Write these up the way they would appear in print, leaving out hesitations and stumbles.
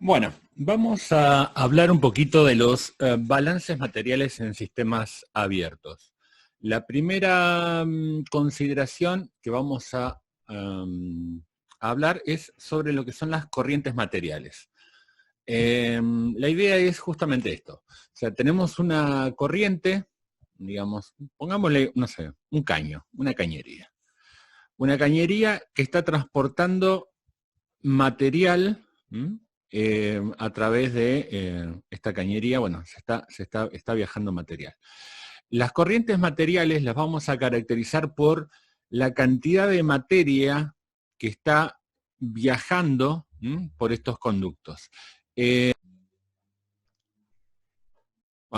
Bueno, vamos a hablar un poquito de los balances materiales en sistemas abiertos. La primera consideración que vamos a hablar es sobre lo que son las corrientes materiales. La idea es justamente esto. O sea, tenemos una corriente, digamos, pongámosle, no sé, un caño, una cañería. Una cañería que está transportando material a través de esta cañería, bueno, está viajando material. Las corrientes materiales las vamos a caracterizar por la cantidad de materia que está viajando por estos conductos.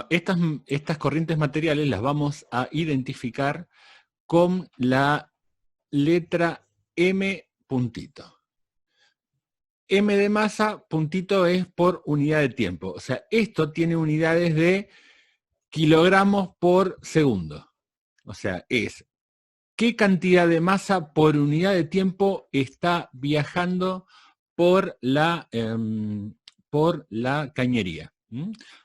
Estas corrientes materiales las vamos a identificar con la letra M puntito. M de masa, puntito, es por unidad de tiempo. O sea, esto tiene unidades de kilogramos por segundo. O sea, es qué cantidad de masa por unidad de tiempo está viajando por la cañería.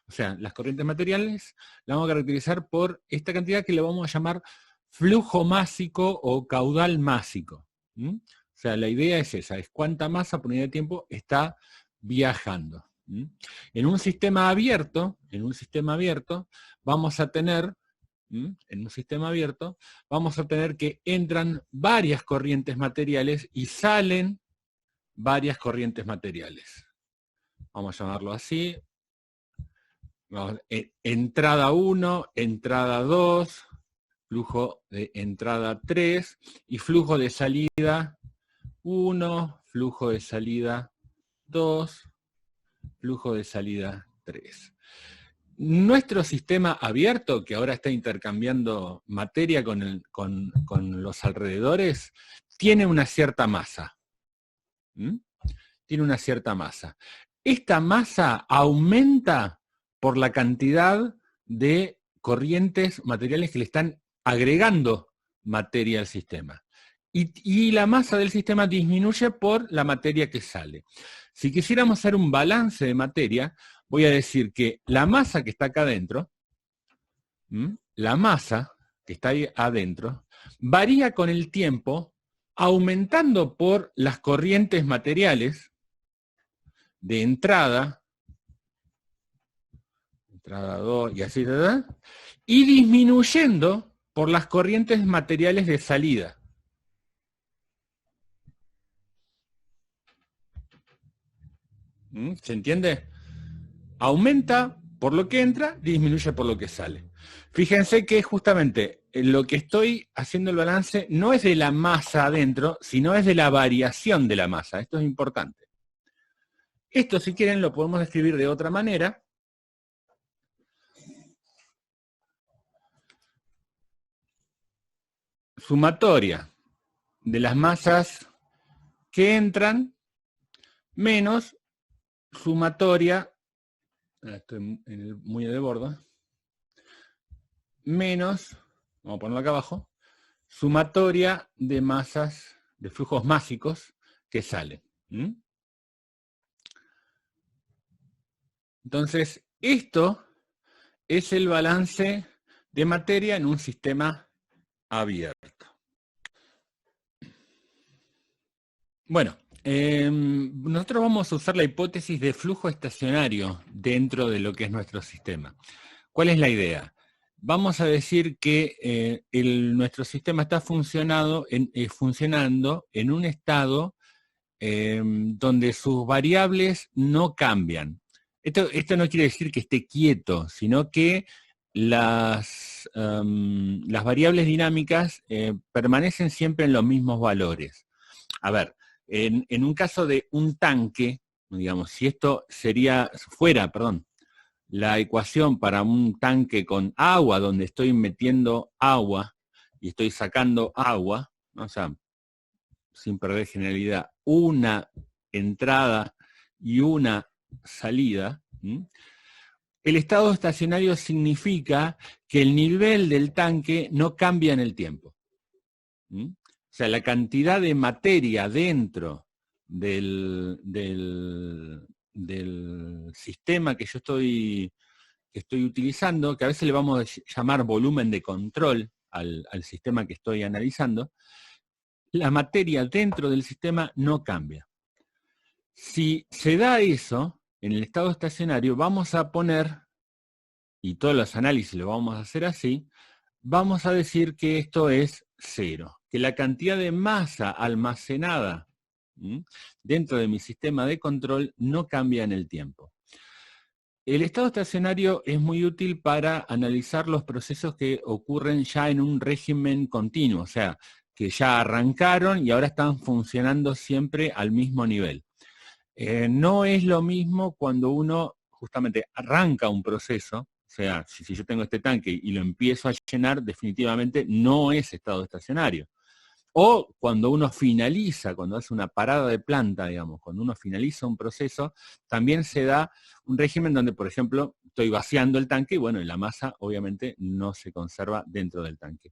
O sea, las corrientes materiales las vamos a caracterizar por esta cantidad que le vamos a llamar flujo másico o caudal másico. O sea, la idea es esa, es cuánta masa por unidad de tiempo está viajando. En un sistema abierto, vamos a tener, que entran varias corrientes materiales y salen varias corrientes materiales. Vamos a llamarlo así. Entrada 1, entrada 2, flujo de entrada 3 y flujo de salida 1, flujo de salida 2, flujo de salida 3. Nuestro sistema abierto, que ahora está intercambiando materia con los alrededores, tiene una cierta masa. Tiene una cierta masa. Esta masa aumenta por la cantidad de corrientes materiales que le están agregando materia al sistema. Y la masa del sistema disminuye por la materia que sale. Si quisiéramos hacer un balance de materia, voy a decir que la masa que está acá adentro, la masa que está ahí adentro, varía con el tiempo, aumentando por las corrientes materiales de entrada 2 y así, ¿verdad? Y disminuyendo por las corrientes materiales de salida. ¿Se entiende? Aumenta por lo que entra, disminuye por lo que sale. Fíjense que justamente lo que estoy haciendo el balance no es de la masa adentro, sino es de la variación de la masa. Esto es importante. Esto, si quieren, lo podemos describir de otra manera. Sumatoria de las masas que entran menos sumatoria, estoy muy de bordo, menos, vamos a ponerlo acá abajo, sumatoria de masas, de flujos másicos que salen. Entonces, esto es el balance de materia en un sistema abierto. Bueno, nosotros vamos a usar la hipótesis de flujo estacionario dentro de lo que es nuestro sistema. ¿Cuál es la idea? Vamos a decir que nuestro sistema está funcionando en un estado donde sus variables no cambian. Esto no quiere decir que esté quieto, sino que las variables dinámicas permanecen siempre en los mismos valores. A ver, en un caso de un tanque, digamos, si esto fuera la ecuación para un tanque con agua, donde estoy metiendo agua y estoy sacando agua, ¿no? O sea, sin perder generalidad, una entrada y una salida, el estado estacionario significa que el nivel del tanque no cambia en el tiempo. O sea, la cantidad de materia dentro del del sistema que yo estoy utilizando, que a veces le vamos a llamar volumen de control al sistema que estoy analizando, la materia dentro del sistema no cambia. Si se da eso, en el estado estacionario, vamos a poner, y todos los análisis lo vamos a hacer así, vamos a decir que esto es cero, que la cantidad de masa almacenada dentro de mi sistema de control no cambia en el tiempo. El estado estacionario es muy útil para analizar los procesos que ocurren ya en un régimen continuo, o sea, que ya arrancaron y ahora están funcionando siempre al mismo nivel. No es lo mismo cuando uno justamente arranca un proceso, o sea, si yo tengo este tanque y lo empiezo a llenar, definitivamente no es estado estacionario. O cuando uno finaliza, cuando hace una parada de planta, digamos, cuando uno finaliza un proceso, también se da un régimen donde, por ejemplo, estoy vaciando el tanque y bueno, la masa obviamente no se conserva dentro del tanque.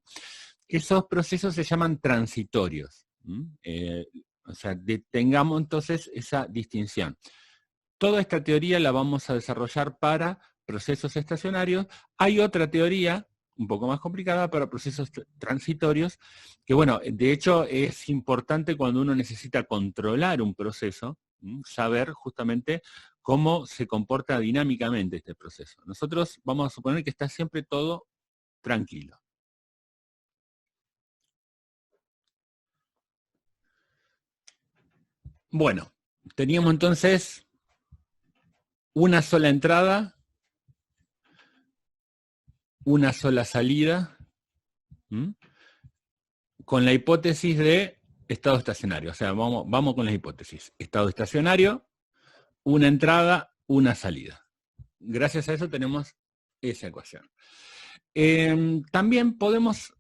Esos procesos se llaman transitorios. O sea, tengamos entonces esa distinción. Toda esta teoría la vamos a desarrollar para procesos estacionarios. Hay otra teoría un poco más complicada para procesos transitorios, que bueno, de hecho es importante cuando uno necesita controlar un proceso, saber justamente cómo se comporta dinámicamente este proceso. Nosotros vamos a suponer que está siempre todo tranquilo. Bueno, teníamos entonces una sola entrada, una sola salida, con la hipótesis de estado estacionario. O sea, vamos con la hipótesis. Estado estacionario, una entrada, una salida. Gracias a eso tenemos esa ecuación. También podemos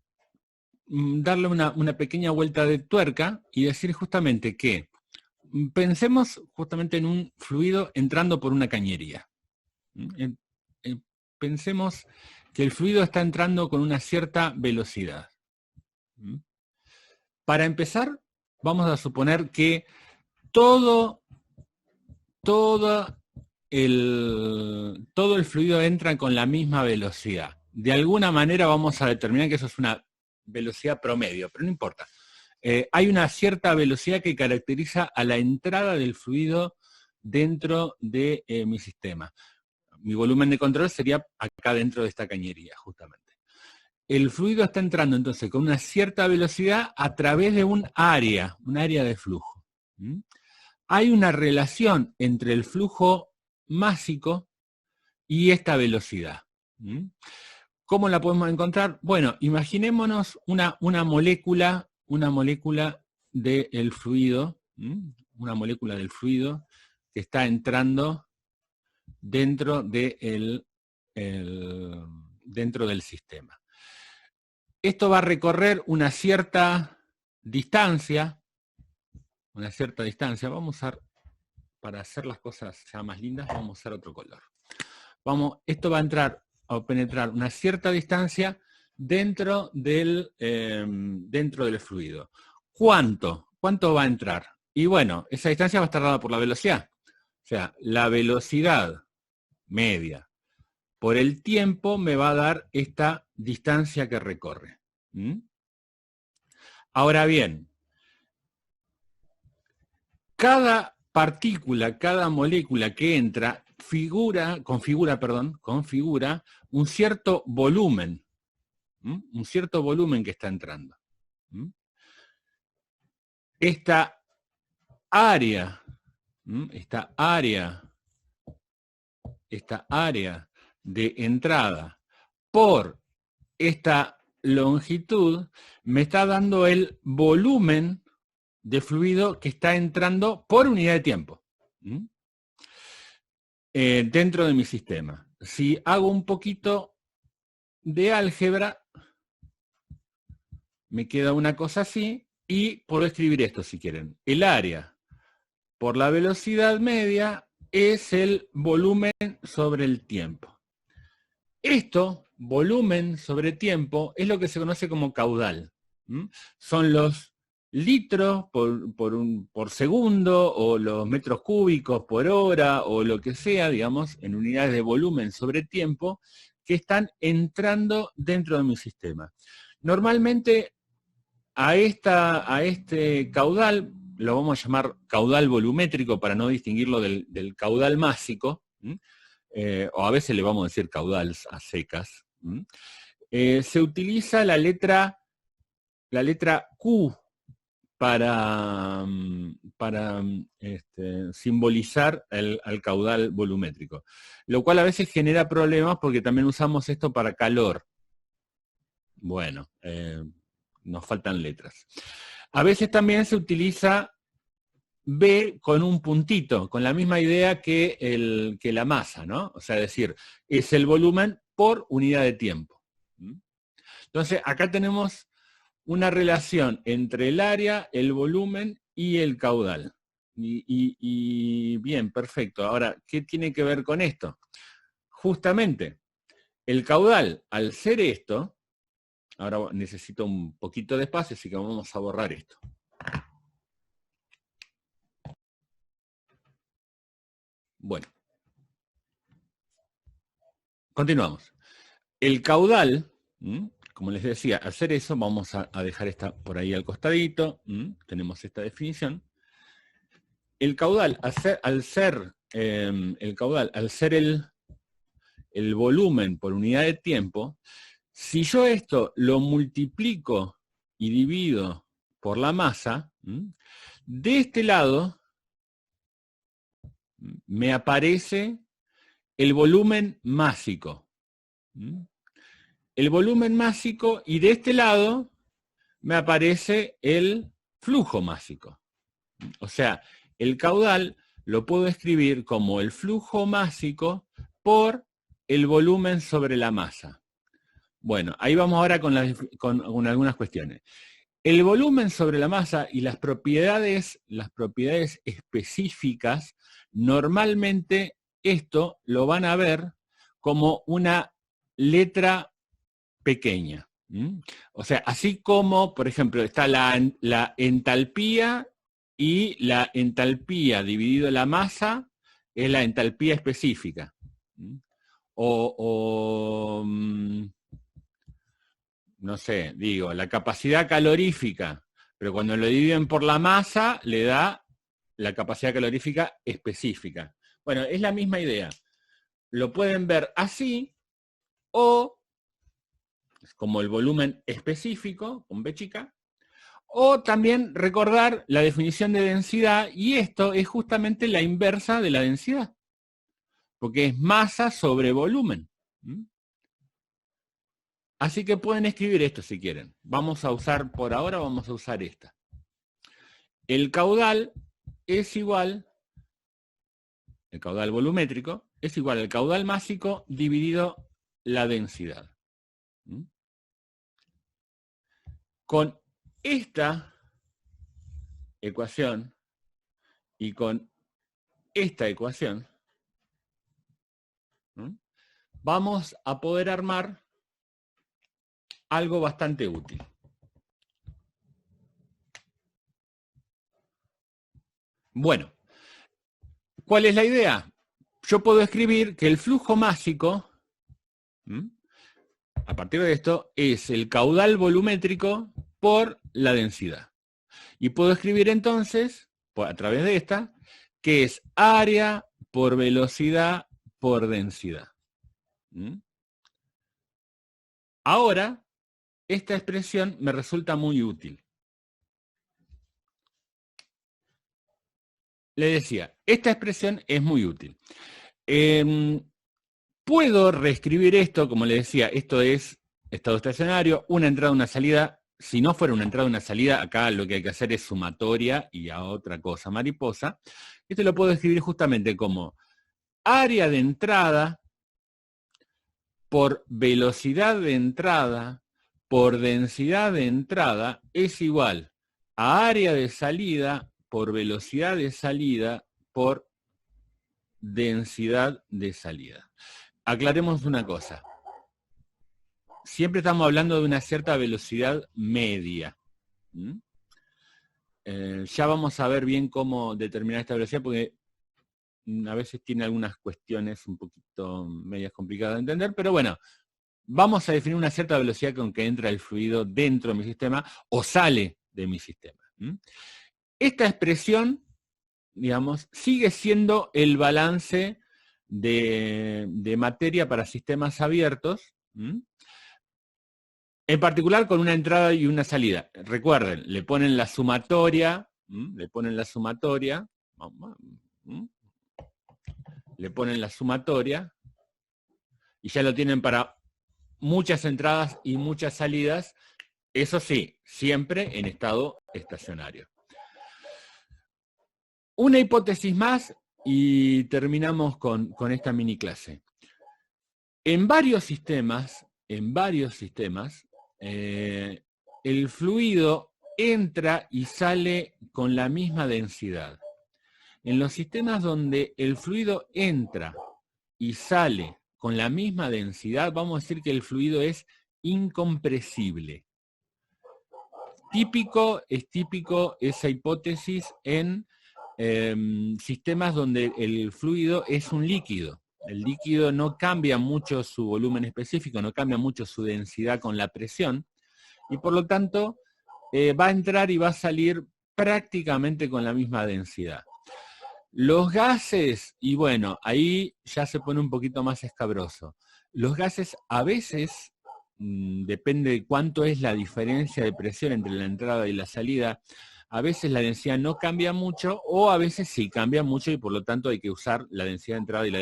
darle una pequeña vuelta de tuerca y decir justamente que pensemos justamente en un fluido entrando por una cañería. Pensemos que el fluido está entrando con una cierta velocidad. Para empezar, vamos a suponer que todo el fluido entra con la misma velocidad. De alguna manera vamos a determinar que eso es una velocidad promedio, pero no importa. Hay una cierta velocidad que caracteriza a la entrada del fluido dentro de mi sistema. Mi volumen de control sería acá dentro de esta cañería, justamente. El fluido está entrando entonces con una cierta velocidad a través de un área de flujo. Hay una relación entre el flujo másico y esta velocidad. ¿Cómo la podemos encontrar? Bueno, imaginémonos una molécula del fluido, una molécula del fluido que está entrando dentro del sistema. Esto va a recorrer una cierta distancia. Vamos a usar, para hacer las cosas ya más lindas, vamos a usar otro color. Esto va a penetrar una cierta distancia dentro del fluido. ¿Cuánto va a entrar? Y bueno, esa distancia va a estar dada por la velocidad. O sea, la velocidad media por el tiempo me va a dar esta distancia que recorre. Ahora bien, cada partícula, cada molécula que entra configura un cierto volumen, que está entrando. Esta área de entrada por esta longitud me está dando el volumen de fluido que está entrando por unidad de tiempo dentro de mi sistema. Si hago un poquito de álgebra, me queda una cosa así, y puedo escribir esto si quieren. El área por la velocidad media es el volumen sobre el tiempo. Esto, volumen sobre tiempo, es lo que se conoce como caudal. Son los litros por segundo, o los metros cúbicos por hora, o lo que sea, digamos, en unidades de volumen sobre tiempo, que están entrando dentro de mi sistema. Normalmente a este caudal, lo vamos a llamar caudal volumétrico para no distinguirlo del caudal másico, o a veces le vamos a decir caudal a secas, se utiliza la letra Q para simbolizar al caudal volumétrico, lo cual a veces genera problemas porque también usamos esto para calor. Bueno, nos faltan letras. A veces también se utiliza B con un puntito, con la misma idea que la masa, ¿no? O sea, decir, es el volumen por unidad de tiempo. Entonces, acá tenemos una relación entre el área, el volumen y el caudal. Y bien, perfecto. Ahora, ¿qué tiene que ver con esto? Justamente, el caudal, al ser esto, ahora necesito un poquito de espacio, así que vamos a borrar esto. Bueno. Continuamos. El caudal, como les decía, al hacer eso, vamos a dejar esta por ahí al costadito, tenemos esta definición. El caudal, al ser el volumen por unidad de tiempo, si yo esto lo multiplico y divido por la masa, de este lado me aparece el volumen másico. El volumen másico, y de este lado me aparece el flujo másico. O sea, el caudal lo puedo escribir como el flujo másico por el volumen sobre la masa. Bueno, ahí vamos ahora con algunas cuestiones. El volumen sobre la masa y las propiedades específicas, normalmente esto lo van a ver como una letra pequeña. O sea, así como, por ejemplo, está la entalpía, y la entalpía dividido la masa es la entalpía específica. No sé, digo, la capacidad calorífica, pero cuando lo dividen por la masa le da la capacidad calorífica específica. Bueno, es la misma idea. Lo pueden ver así, o como el volumen específico, con B chica, o también recordar la definición de densidad, y esto es justamente la inversa de la densidad, porque es masa sobre volumen. Así que pueden escribir esto si quieren. Vamos a usar, por ahora vamos a usar esta. El caudal es igual, el caudal volumétrico, es igual al caudal másico dividido la densidad. Con esta ecuación y con esta ecuación, vamos a poder armar algo bastante útil. Bueno, ¿cuál es la idea? Yo puedo escribir que el flujo másico, a partir de esto, es el caudal volumétrico por la densidad. Y puedo escribir entonces, a través de esta, que es área por velocidad por densidad. Ahora, esta expresión me resulta muy útil. Le decía, esta expresión es muy útil. Puedo reescribir esto, como le decía, esto es estado estacionario, una entrada, una salida. Si no fuera una entrada, una salida, acá lo que hay que hacer es sumatoria y a otra cosa, mariposa. Esto lo puedo escribir justamente como área de entrada por velocidad de entrada por densidad de entrada es igual a área de salida por velocidad de salida por densidad de salida. Aclaremos una cosa. Siempre estamos hablando de una cierta velocidad media. Ya vamos a ver bien cómo determinar esta velocidad, porque a veces tiene algunas cuestiones un poquito medias complicadas de entender, pero bueno, vamos a definir una cierta velocidad con que entra el fluido dentro de mi sistema o sale de mi sistema. Esta expresión, digamos, sigue siendo el balance de materia para sistemas abiertos, en particular con una entrada y una salida. Recuerden, le ponen la sumatoria, le ponen la sumatoria, y ya lo tienen para muchas entradas y muchas salidas, eso sí, siempre en estado estacionario. Una hipótesis más y terminamos con esta mini clase. En varios sistemas, el fluido entra y sale con la misma densidad. En los sistemas donde el fluido entra y sale con la misma densidad, vamos a decir que el fluido es incompresible. Es típico esa hipótesis en sistemas donde el fluido es un líquido. El líquido no cambia mucho su volumen específico, no cambia mucho su densidad con la presión, y por lo tanto va a entrar y va a salir prácticamente con la misma densidad. Los gases, y bueno, ahí ya se pone un poquito más escabroso. Los gases a veces, depende de cuánto es la diferencia de presión entre la entrada y la salida, a veces la densidad no cambia mucho, o a veces sí cambia mucho y por lo tanto hay que usar la densidad de entrada y la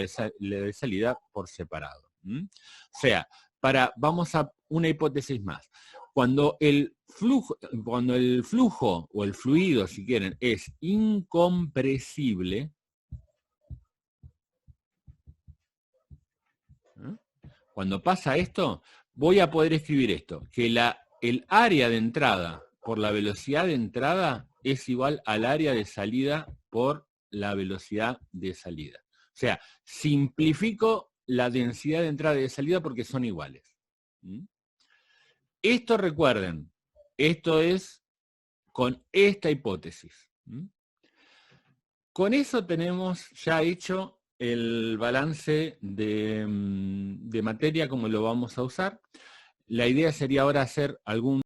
de salida por separado. O sea, vamos a una hipótesis más. Cuando el flujo o el fluido, si quieren, es incompresible, cuando pasa esto, voy a poder escribir esto, que el área de entrada por la velocidad de entrada es igual al área de salida por la velocidad de salida. O sea, simplifico la densidad de entrada y de salida porque son iguales. Esto, recuerden, esto es con esta hipótesis. Con eso tenemos ya hecho el balance de materia como lo vamos a usar. La idea sería ahora hacer algún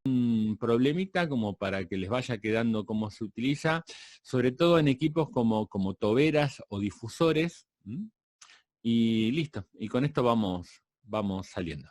problemita como para que les vaya quedando cómo se utiliza, sobre todo en equipos como toberas o difusores. Y listo, y con esto vamos saliendo.